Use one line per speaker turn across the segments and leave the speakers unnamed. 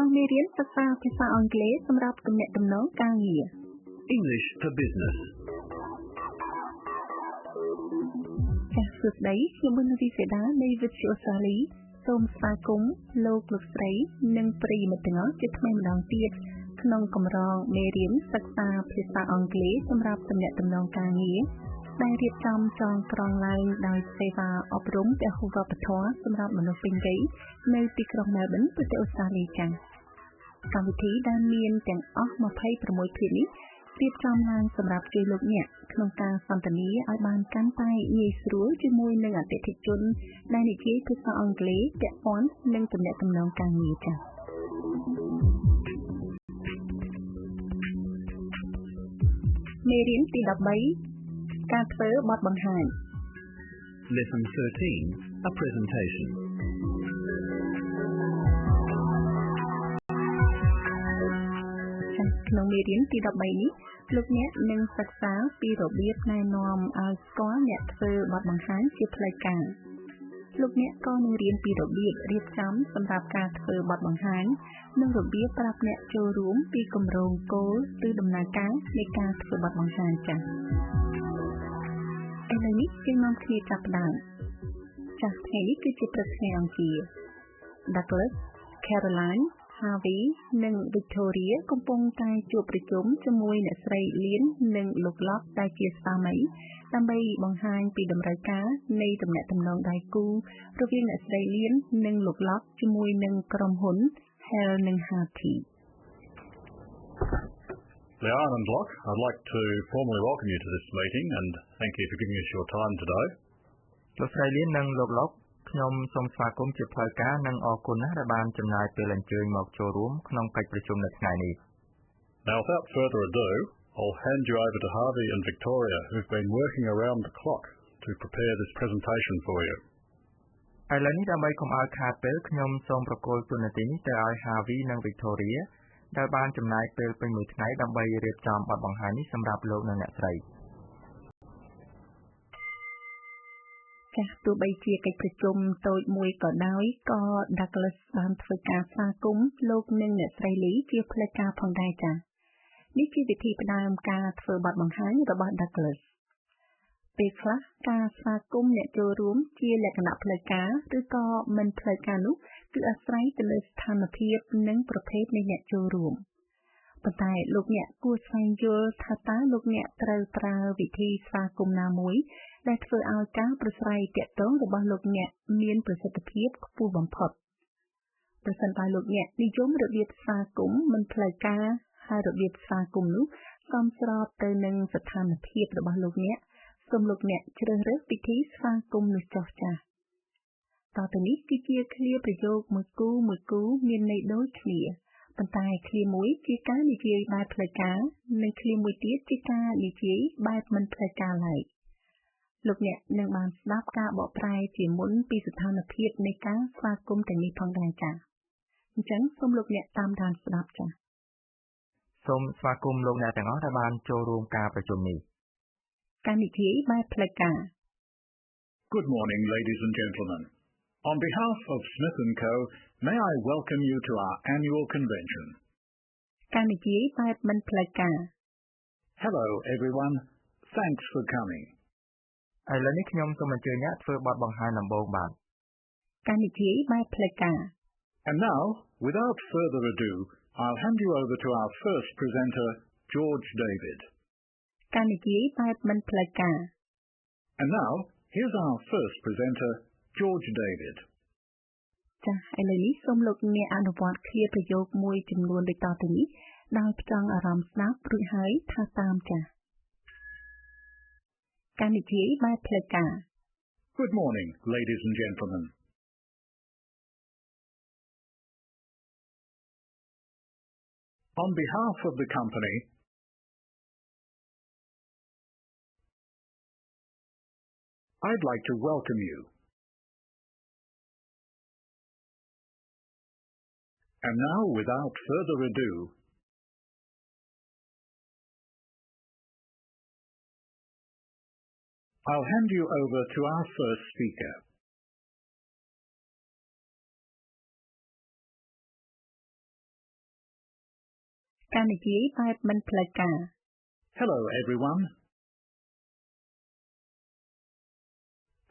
ងមេរៀនសិក្សាភាសាអង់គ្លេសសម្រាប់ទំនាក់ទំនងការងារ
English for Business
ចាសសួស្តីខ្ញុំបុណ្យរីសេដានៃវិទ្យុអូស្ត្រាលីសូមស្វាគមន៍លោកស្រីនិងប្រិយមិត្តទាំងអស់ជាថ្មីម្ដងទៀតក្នុងកម្រងមេរៀនសិក្សាភាសាអង់គ្លេសសម្រាប់ទំនាក់ទំនងការងារដែលរៀបចំចងក្រងឡើងដោយសេវាអប់រំពហុវប្បធម៌សម្រាប់មនុស្សពេញវ័យនៅទីក្រុង Melbourne ប្រទេសអូស្ត្រាលីចា៎កម្មវិធីដែលមានទាំងអស់26ភាគនេះរៀបចំឡើងសម្រាប់ជួយលោកអ្នកក្នុងការសន្ទនាឲ្យបានកាន់តែងាយស្រួលជាមួយនឹងអតិថិជនដែលនិយាយភាសាអង់គ្លេសពាក់ព័ន្ធនឹងទំនាក់ទំនងការងារចា៎មេរៀនទី13ការធ្វើបទបង្ហាញ
Lesson 13 A Presentation
ក្នុងមេរៀនទី13នេះលោកអ្នកនឹងសិក្សាពីរបៀបណែនាំឲ្យស្គាល់អ្នកធ្វើបទបង្ហាញជាផ្លូវការលោកអ្នកក៏នឹងរៀនពីរបៀបរៀបចំសម្រាប់ការធ្វើបទបង្ហាញនិងរបៀបប្រាប់អ្នកចូលរួមពីគម្រោងគោលឬដំណើរការនៃការធ្វើបទបង្ហាញចា៎ឥឡូវនេះយើងនាំគ្នាចាប់ផ្ដើមចាស់ថ្ងៃនេះគឺជាព្រឹកថ្ងៃអង្គារ Douglas, Caroline, Harvey និង Victoria កំពុងតែជួបប្រជុំជាមួយអ្នកស្រីលៀននិងលោកឡប់ដែលជាស្វាមីដើម្បីបង្ហាញពីតម្រូវការនៃទំនាក់ទំនងដៃគូរវាងអ្នកស្រីលៀននិងលោកឡប់ជាមួយនឹងក្រុមហ៊ុន Hale និង Harty
Leanne and Locke, I'd like to formally welcome you to this meeting and thank you for giving us your time today.
លោកស្រីលៀននិងលោកឡុកខ្ញុំសូមស្វាគមន៍ជាផ្លូវការនិងអរគុណណាស់ដែលបានចំណាយពេលអញ្ជើញមកចូលរួមក្នុងកិច្ចប្រជុំនៅថ្ងៃនេះ
Now without further ado, I'll hand you over to Harvey and Victoria who've been working around the clock to prepare this presentation for you.
ឥឡូវនេះដើម្បីកុំឲ្យខាតពេលខ្ញុំសូមប្រគល់តួនាទីនេះទៅឲ្យ Harvey និង Victoria ដែលបានចំណាយពេលពេញមួយថ្ងៃដើម្បីរៀបចំបទបង្ហាញនេះសម្រាប់លោកនិងអ្នកស្រី
ចាស់ទោះបីជាកិច្ចប្រជុំតូចមួយក៏ដោយក៏ Douglas បានធ្វើការស្វាគមន៍លោកនិងអ្នកស្រីលីជាផ្លូវការផងដែរចា៎នេះជាវិធីផ្ដើមការធ្វើបទបង្ហាញរបស់ Douglas ពេលខ្លះការស្វាគមន៍អ្នកចូលរួមជាលក្ខណៈផ្លូវការឬក៏មិនផ្លូវការនោះគឺអាស្រ័យទៅលើស្ថានភាពនិងប្រភេទនៃអ្នកចូលរួមប៉ុន្តែលោកអ្នកគួរស្វែងយល់ថាតើលោកអ្នកត្រូវប្រើវិធីស្វាគមន៍ណាមួយដែលធ្វើឲ្យការប្រស្រ័យទាក់ទងរបស់លោកអ្នកមានប្រសិទ្ធភាពខ្ពស់បំផុតប្រសិនបើលោកអ្នកនិយមរបៀបស្វាគមន៍មិនផ្លូវការហើយរបៀបស្វាគមន៍នោះសមស្របទៅនឹងស្ថានភាពរបស់លោកអ្នកសូមលោកអ្នកជ្រើសរើសវិធីស្វាគមន៍នោះចុះចា៎តទៅនេះគឺជាឃ្លាប្រយោគមួយគូមានន័យដូចគ្នាប៉ុន្តែឃ្លាមួយជាការនិយាយបែបផ្លូវការនិងឃ្លាមួយទៀតជាការនិយាយបែបមិនផ្លូវការឡើយលោកអ្នកនឹងបានស្ដាប់ការបកប្រែជាមុនពីស្ថានភាពនៃការស្វាគមន៍ទាំងនេះផងដែរចា៎អញ្ចឹងសូមលោកអ្នកតាមដានស្ដាប់ចា៎
សូមស្វាគមន៍លោកអ្នកទាំងអស់ដែលបានចូលរួមការប្រជុំនេះ
ការនិយាយបែបផ្លូវការ
Good morning, ladies and gentlemen. On behalf of Smith & Co, may I welcome you to our annual convention.
ការនិយាយបែបមិនផ្លូវការ
Hello, everyone. Thanks for coming.
ឥឡូវនេះខ្ញុំសូមអញ្ជើញអ្នកធ្វើបទបង្ហាញដំបូងបាទ
ការនិយាយបែបផ្លូវការ
And now, without further ado, I'll hand you over to our first presenter, George David.
ការនិយាយបែបមិនផ្លូវការ
And now, here's our first presenter, George David.
ចា៎ឥឡូវនេះសូមលោកអ្នកអនុវត្តឃ្លាប្រយោគមួយចំនួនដូចតទៅនេះដោយផ្ចង់អារម្មណ៍ស្ដាប់រួចហើយថាតាមចា៎ការនិយាយបែបផ្លូវការ
Good morning, ladies and gentlemen. On behalf of the company, I'd like to welcome you. And now, without further ado, I'll hand you over to our first speaker.
ការនិយាយបែបមិនផ្លូវការ
Hello everyone.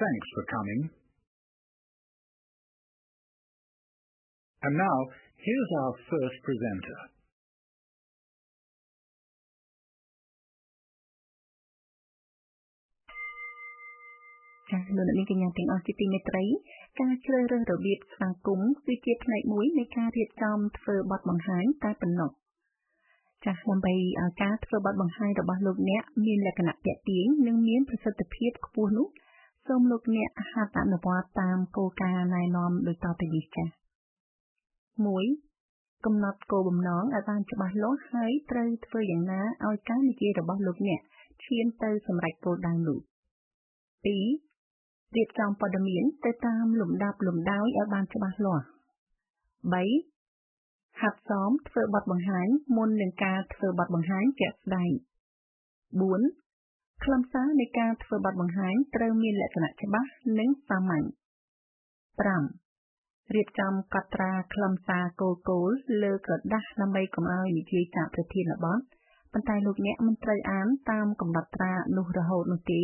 Thanks for coming. And now, here's our first presenter.
Chào mừng quý vị đến với kênh Mêត្រី ការជ្រើសរើសរបៀបស្វាគមន៍គឺជាផ្នែកមួយនៃការរៀបចំធ្វើបទបង្ហាញតែប៉ុណ្ណោះចាស់ដើម្បីឲ្យការធ្វើបទបង្ហាញរបស់លោកអ្នកមានលក្ខណៈទាក់ទាញនិងមានប្រសិទ្ធភាពខ្ពស់នោះសូមលោកអ្នកហាត់អនុវត្តតាមគោលការណ៍ណែនាំដូចតទៅនេះចាស់ 1. កំណត់គោលបំណងឲ្យបានច្បាស់លាស់ហើយត្រូវធ្វើយ៉ាងណាឲ្យការនិយាយរបស់លោកអ្នកឈានទៅសម្រេចគោលដៅនោះ 2. រៀបចំព័ត៌មានទៅតាមលំដាប់លំដោយឲ្យបានច្បាស់លាស់ 3. ហាត់សមធ្វើបទបង្ហាញមុននឹងការធ្វើបទបង្ហាញជាក់ស្ដែង 4. ខ្លឹមសារនៃការធ្វើបទបង្ហាញត្រូវមានលក្ខណៈច្បាស់និងសាមញ្ញ 5. រៀបចំកត់ត្រាខ្លឹមសារគោលលើក្រដាស់ដើម្បីកុំឲ្យនិយាយចាកប្រធានបទប៉ុន្តែលោកអ្នកមិនត្រូវអានតាមកំណត់ត្រានោះរហូតនោះទេ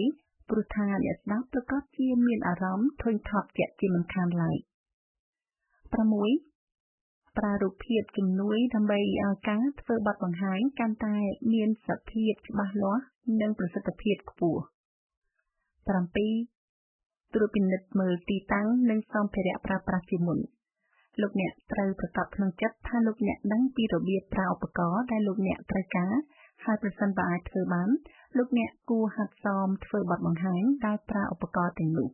ព្រោះថាអ្នកស្ដាប់ប្រកាសជាមានអារម្មណ៍ធុញថប់ជាក់ជាមិនខានឡើយ 6. ប្រើរូបភាពជំនួយដើម្បីឲ្យការធ្វើបទបង្ហាញកាន់តែមានសភាពច្បាស់លាស់និងប្រសិទ្ធភាពខ្ពស់ 7. ត្រួតពិនិត្យមើលទីតាំងនិងសម្ភារៈប្រើប្រាស់ជាមុនលោកអ្នកត្រូវប្រកបក្នុងចិត្តថាលោកអ្នកដឹងពីរបៀបប្រើឧបករណ៍ដែលលោកអ្នកត្រូវការហើយប្រសិនបើអាចធ្វើបានលោកអ្នកគួរហាត់សមធ្វើបទបង្ហាញដោយប្រើឧបករណ៍ទាំងនោះ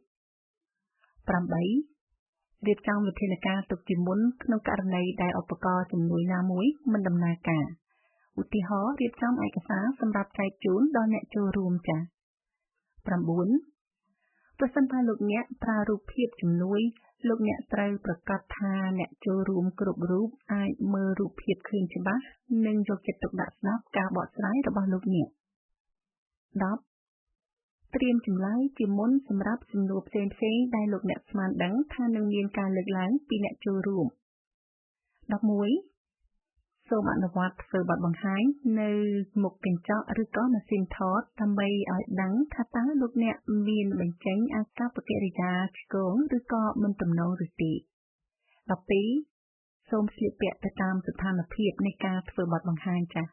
8. រៀបចំវិធានការទុកជាមុនក្នុងករណីដែលឧបករណ៍ជំនួយណាមួយមិនដំណើរការឧទាហរណ៍រៀបចំឯកសារសម្រាប់ចែកជូនដល់អ្នកចូលរួមចា៎ 9. ប្រសិនបើលោកអ្នកប្រើរូបភាពជំនួយលោកអ្នកត្រូវប្រកាសថាអ្នកចូលរួមគ្រប់រូបអាចមើលរូបភាពឃើញច្បាស់និងយកចិត្តទុកដាក់ស្ដាប់ការបកស្រាយរបស់លោកអ្នក 10. ត្រៀមចម្លើយជាមុនសម្រាប់សំណួរផ្សេងៗដែលលោកអ្នកស្មានដឹងថានឹងមានការលើកឡើងពីអ្នកចូលរួម 11. សូមអនុវត្តធ្វើបទបង្ហាញនៅមុខកញ្ចក់ឬក៏ម៉ាស៊ីនថតដើម្បីឲ្យដឹងថាតើលោកអ្នកមានបញ្ចេញអាកប្បកិរិយាឆ្គងឬក៏មិនទំនងឬទេ 12. សូមស្លៀកពាក់ទៅតាមស្ថានភាពនៃការធ្វើបទបង្ហាញចាស់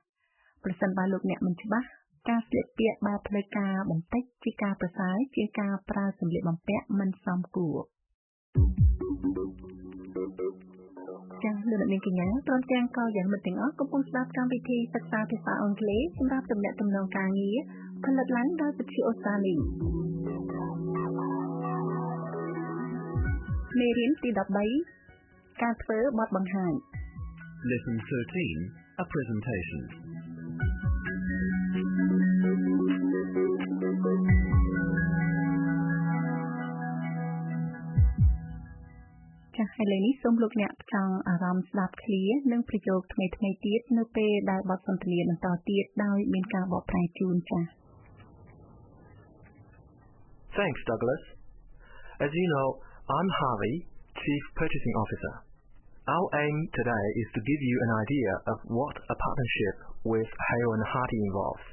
ប្រសិនបើលោកអ្នកមិនច្បាស់ការស្លៀកពាក់បែបផ្លូវការបន្តិចជាការប្រសើរជាងការប្រើសម្លៀកបំពាក់មិនសមគួរចា៎លោកអ្នកនាងកញ្ញាព្រមទាំងក៏យ៉ាងមិត្តទាំងអស់កំពុងស្ដាប់កម្មវិធីសិក្សាភាសាអង់គ្លេសសម្រាប់ទំនាក់ទំនងការងារផលិតឡើងដោយវិទ្យុអូស្ត្រាលីមេរៀនទី 13 ការធ្វើបទបង្ហាញ
Lesson 13, a presentation.
ចា៎ឥឡូវនេះសូមលោកអ្នកចង់អារម្មណ៍ស្ដាប់ឃ្លានិងប្រយោគថ្មីៗទៀតនៅពេលដែលបទសន្ទនាបន្តទៀតដោយមានការបកប្រែជូនចា៎
Thanks, Douglas. As you know, I'm Harvey, Chief Purchasing Officer. Our aim today is to give you an idea of what a partnership with Hale & Harty involves.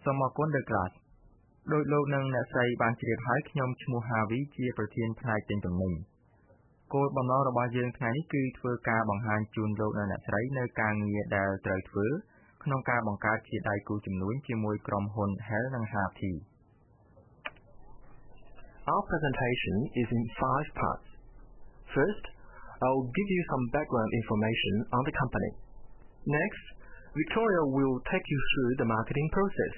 សូមអរគុណ Douglas ដោយលោកនិងអ្នកស្រីបានជ្រាបហើយខ្ញុំឈ្មោះ Harvey ជាប្រធានផ្នែកទិញទំនិញគោលបំណងរបស់យើងថ្ងៃនេះគឺធ្វើការបង្ហាញជូនលោកនិងអ្នកស្រីនៅការងារដែលត្រូវធ្វើក្នុងការបង្កើតជាដៃគូជំនួញជាមួយក្រុមហ៊ុន Hale & Harty.
Our presentation is in 5 parts. First, I'll give you some background information on the company. Next, Victoria will take you through the marketing process.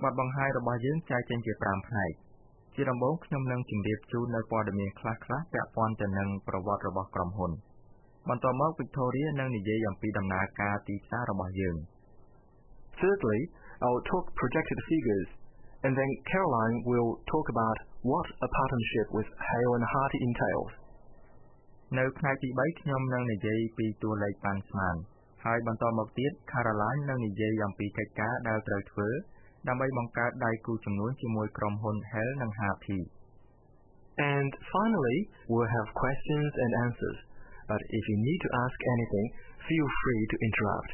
បទបង្ហាញរបស់យើងចែកចេញជា5ផ្នែកជាដំបូងខ្ញុំនឹងជម្រាបជូននៅព័ត៌មានខ្លះៗពាក់ព័ន្ធទៅនឹងប្រវត្តិរបស់ក្រុមហ៊ុនបន្ទាប់មក Victoria នឹងនិយាយអំពីដំណើរការទីផ្សាររបស់យើង
Thirdly, I'll talk projected figures, and then Caroline will talk about what a partnership with Hale & Harty entails.
នៅផ្នែកទី3ខ្ញុំនឹងនិយាយពីតួលេខប៉ាន់ស្មានហើយបន្តមកទៀត Caroline នឹងនិយាយអំពីកិច្ចការដែលត្រូវធ្វើដើម្បីបង្កើតដៃគូជំនួញជាមួយក្រុមហ៊ុន Hale & Harty.
And finally, we'll have questions and answers but if you need to ask anything, feel free to interrupt.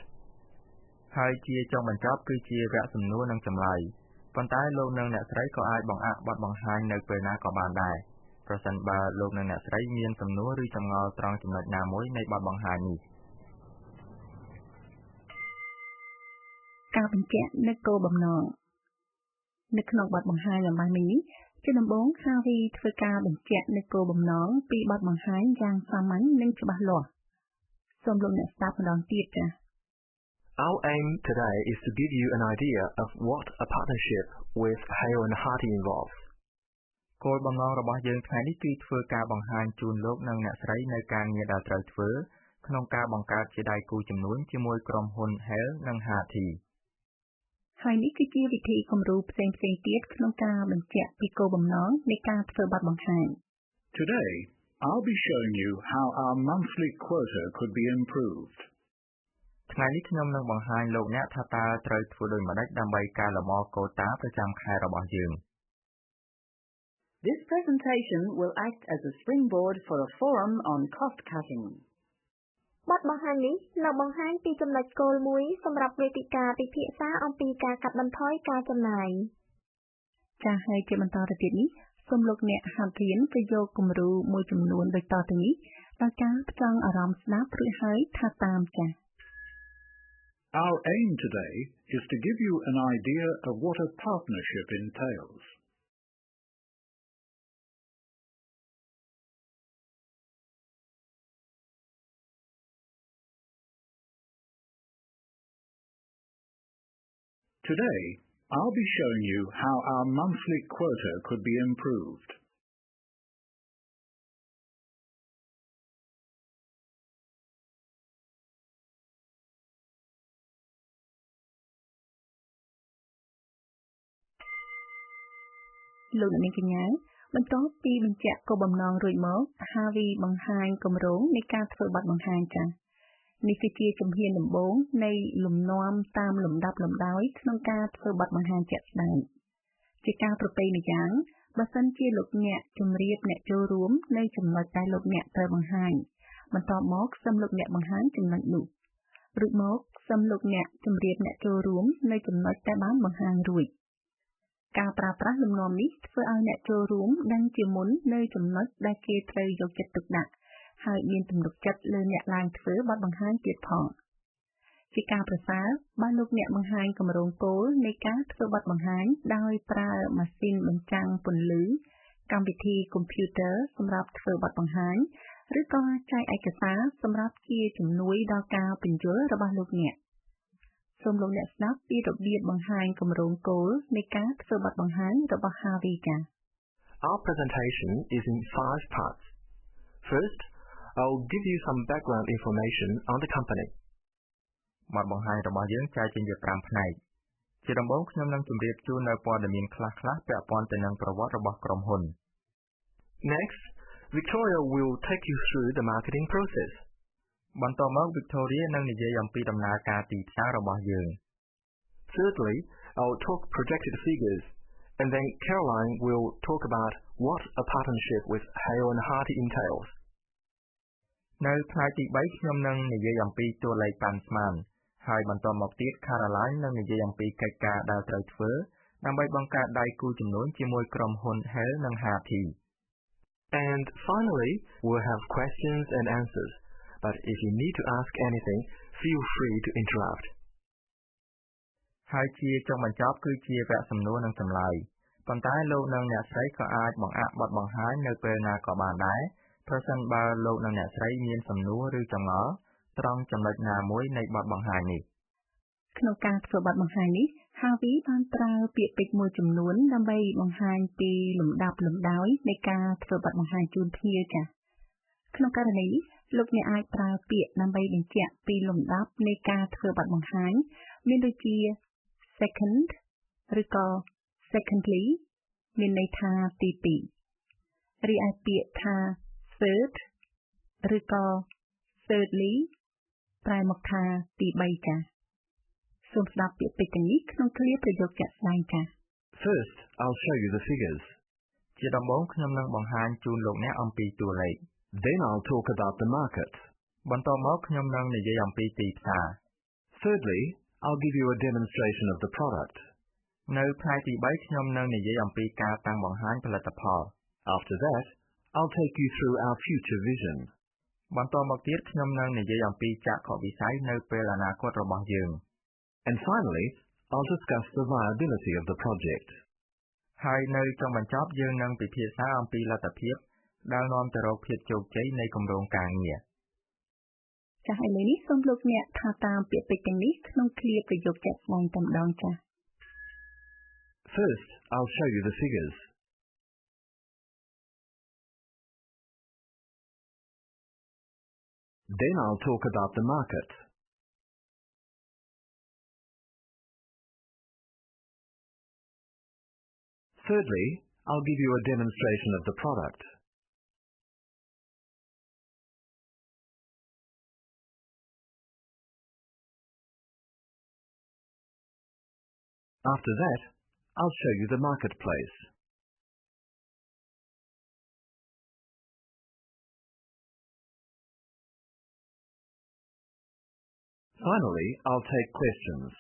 ហើយជាចុងបញ្ចប់គឺជាវគ្គសំណួរនិងចម្លើយប៉ុន្តែលោកនិងអ្នកស្រីក៏អាចបង្អាក់បទបង្ហាញនៅពេលណាក៏បានដែរប្រសិនបើលោកនិងអ្នកស្រីមានសំណួរឬចម្ងល់ត្រង់ចំណុចណាមួយនៃបទបង្ហាញនេះ
ការបញ្ជាក់នូវគោលបំណងនៅក្នុងបទបង្ហាញអំបញ្ញមិញនេះជាដំបូងHarveyធ្វើការបញ្ជាក់នូវគោលបំណងពីបទបង្ហាញយ៉ាងសាមញ្ញនិងច្បាស់លាស់សូមលោកអ្នកស្ដាប់ម្ដងទៀតចា៎
Our aim today is to give you an idea of what a partnership with Hale and Hardy involves.
គោលបំណងរបស់យើងថ្ងៃនេះគឺធ្វើការបង្ហាញជូនលោកនិងអ្នកស្រីនៅការងារដែលត្រូវធ្វើក្នុងការបង្កើតជាដៃគូជំនួញជាមួយក្រុមហ៊ុន Hale និង Hardy
ហើយនេះគឺជាវិធីគំរូផ្សេងៗទៀតក្នុងការបញ្ជាក់ពីគោលបំណងនៃការធ្វើបទបង្ហាញ
Today, I'll be showing you how our monthly quota could be improved.
ថ្ងៃនេះខ្ញុំនឹងបង្ហាញលោកអ្នកថាតើត្រូវធ្វើដូចម្តេចដើម្បីកែលម្អកូតាប្រចាំខែរបស់យើង
This presentation will act as a springboard for a forum on cost cutting.
បទបង្ហាញនេះនឹងបង្ហាញពីចំណុចគោលមួយសម្រាប់វេទិកាពិភាក្សាអំពីការកាត់បន្ថយការចំណាយ
ចា៎ហើយជាបន្តទៅទៀតនេះសូមលោកអ្នកហាត់រៀនទៅយកគំរូមួយចំនួនដូចតទៅនេះដោយការផ្ចង់អារម្មណ៍ស្ដាប់ឬហើយថាតាមចា៎
Our aim today is to give you an idea of what a partnership entails. Today, I'll be showing you how our monthly quota could be improved.
លោកអ្នកនាងកញ្ញាបន្ទាប់ពីបញ្ជាក់គោលបំណងរួចមក Harvey បង្ហាញគម្រោងនៃការធ្វើបទបង្ហាញចា៎នេះគឺជាជំហានដំបូងនៃលំនាំតាមលំដាប់លំដោយក្នុងការធ្វើបទបង្ហាញជាក់ស្ដែងជាការប្រពៃម្យ៉ាងបើសិនជាលោកអ្នកជម្រាបអ្នកចូលរួមនៅចំណុចដែលលោកអ្នកត្រូវបង្ហាញបន្ទាប់មកសូមលោកអ្នកបង្ហាញចំណុចនោះរួចមកសូមលោកអ្នកជម្រាបអ្នកចូលរួមនៅចំណុចដែលបានបង្ហាញរួចការប្រើប្រាស់លំនាំនេះធ្វើឲ្យអ្នកចូលរួមដឹងជាមុននៅចំណុចដែលគេត្រូវយកចិត្តទុកដាក់ហើយមានទំនុកចិត្តលើអ្នកឡើងធ្វើបទបង្ហាញទៀតផងជាការប្រសើរបើលោកអ្នកបង្ហាញគម្រោងគោលនៃការធ្វើបទបង្ហាញដោយប្រើម៉ាស៊ីនបញ្ចាំងពន្លឺកម្មវិធីកុំព្យូទ័រសម្រាប់ធ្វើបទបង្ហាញឬក៏ចែកឯកសារសម្រាប់ជាជំនួយដល់ការពន្យល់របស់លោកអ្នកសូមលោកអ្នកស្ដាប់ពីរបៀបបង្ហាញគម្រោងគោលនៃការធ្វើបទបង្ហាញរបស់ Harvey ចា៎
Our presentation is in 5 parts. First, I'll give you some background information on the company.
បទបង្ហាញរបស់យើងចែកចេញជា5ផ្នែកជាដំបូងខ្ញុំនឹងជម្រាបជូននៅព័ត៌មានខ្លះៗពាក់ព័ន្ធទៅនឹងប្រវត្តិរបស់ក្រុមហ៊ុន
Next, Victoria will take you through the marketing process.
បន្ទាប់មក Victoria នឹងនិយាយអំពីដំណើរការទីផ្សាររបស់យើង
Thirdly, I'll talk projected figures, and then Caroline will talk about what a partnership with Hale and Hardy entails.
នៅផ្នែកទី3ខ្ញុំនឹងនិយាយអំពីតួលេខប៉ាន់ស្មានហើយបន្ទាប់មកទៀត Caroline នឹងនិយាយអំពីកិច្ចការដែលត្រូវធ្វើដើម្បីបង្កើតដៃគូជំនួញជាមួយក្រុមហ៊ុន Hale និង Hardy.
And finally, we'll have questions and answers. But if you need to ask anything, feel free to interrupt.
ហើយជាចុងបញ្ចប់គឺជាវគ្គសំណួរនិងចម្លើយប៉ុន្តែលោកនិងអ្នកស្រីក៏អាចបង្អាក់បទបង្ហាញនៅពេលណាក៏បានដែរប្រសិនបើលោកនិងអ្នកស្រីមានសំណួរឬចម្ងល់ត្រង់ចំណុចណាមួយនៃបទបង្ហាញនេះ
ក្នុងការធ្វើបទបង្ហាញនេះ Harvey បានប្រើពាក្យពេចន៍មួយចំនួនដើម្បីបង្ហាញពីលំដាប់លំដោយនៃការធ្វើបទបង្ហាញជូនភ្ញៀវចា៎ក្នុងករណីនេះលោកអ្នកអាចប្រើពាក្យដើម្បីបញ្ជាក់ពីលំដាប់នៃការធ្វើបទបង្ហាញមានដូចជា second ឬក៏ secondly មានន័យថាទី2រីឯពាក្យថា third ឬក៏ thirdly ប្រែមកថាទី3ចា៎សូមស្ដាប់ពាក្យពេចន៍ទាំងនេះក្នុងឃ្លាប្រយោគជាក់ស្ដែងចា៎
First, I'll show you the figures.
ជាដំបូងខ្ញុំនឹងបង្ហាញជូនលោកអ្នកអំពីតួលេខ
Then I'll talk about the market.
បន្ទាប់មកខ្ញុំនឹងនិយាយអំពីទីផ្សារ
Thirdly, I'll give you a demonstration of the product.
នៅផ្នែកទី3ខ្ញុំនឹងនិយាយអំពីការតាំងបង្ហាញផលិតផល
After that, I'll take you through our future vision.
បន្ទាប់មកទៀតខ្ញុំនឹងនិយាយអំពីចក្ខុវិស័យនៅពេលអនាគតរបស់យើង
And finally, I'll discuss the viability of the project.
ហើយនៅចុងបញ្ចប់យើងនឹងពិភាក្សាអំពីលទ្ធភាពដែលនាំទៅរកភាពជោគជ័យនៃគម្រោងការងារ
ចាស់ឥឡូវនេះសូមលោកអ្នកថាតាមពាក្យពេចន៍ទាំងនេះក្នុងឃ្លាប្រយោគជាក់ស្ដែងតែម្ដងចាស់
First, I'll show you the figures. Then I'll talk about the market. Thirdly, I'll give you a demonstration of the product. After that, I'll show you the marketplace. Finally, I'll take questions.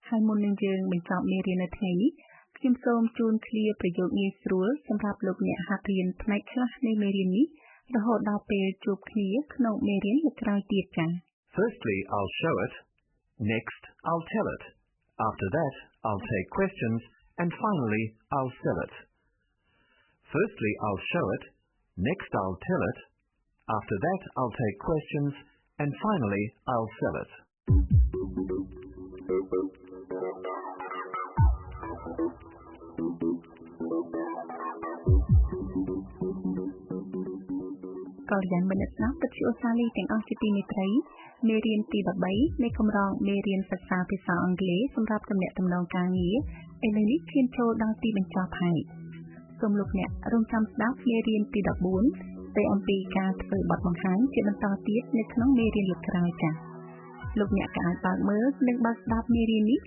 ហើយមុននឹងយើងបញ្ចប់មេរៀននៅថ្ងៃនេះខ្ញុំសូមជូនឃ្លាប្រយោគងាយស្រួលសម្រាប់លោកអ្នកហាត់រៀនផ្នែកខ្លះនៃមេរៀននេះរហូតដល់ពេលជួបគ្នាក្នុងមេរៀនលើកក្រោយទៀតចា៎
Firstly, I'll show it. Next, I'll tell it. After that, I'll take questions. And finally, I'll sell it. Firstly, I'll show it. Next, I'll tell it. After that, I'll take questions. And finally, I'll sell it.
Kalian mendengar percakapanទាំងអស់ជាទីមេត្រីមេរៀនទី13នៃកម្រងមេរៀនសិក្សាភាសាអង់គ្លេសសម្រាប់ទំនាក់ទំនងការងារឥឡូវនេះឈានចូលដល់ទីបញ្ចប់ហើយសូមលោកអ្នករងចាំស្ដាប់មេរៀនទី14ស្ដីអំពីការធ្វើបទបង្ហាញជាបន្តទៀតនៅក្នុងមេរៀនលើកក្រោយចា៎លោកអ្នកក៏អាចបើកមើលនិងបើកស្ដាប់មេរៀននេះ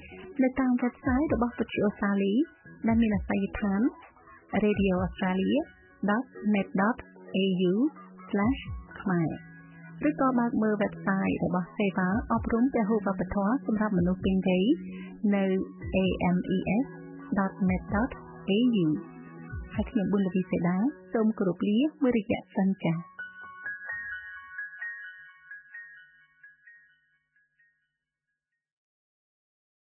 នៅតាម website របស់វិទ្យុអូស្ត្រាលីដែលមានអាសយដ្ឋាន radioaustralia.net.au/khmer ឬក៏បើកមើល website របស់សេវាអប់រំពហុវប្បធម៌សម្រាប់មនុស្សពេញវ័យនៅ ames.net.au ហើយខ្ញុំប៊ុនលវីសេដាសូមគោរពលាមួយរយៈសិនចា៎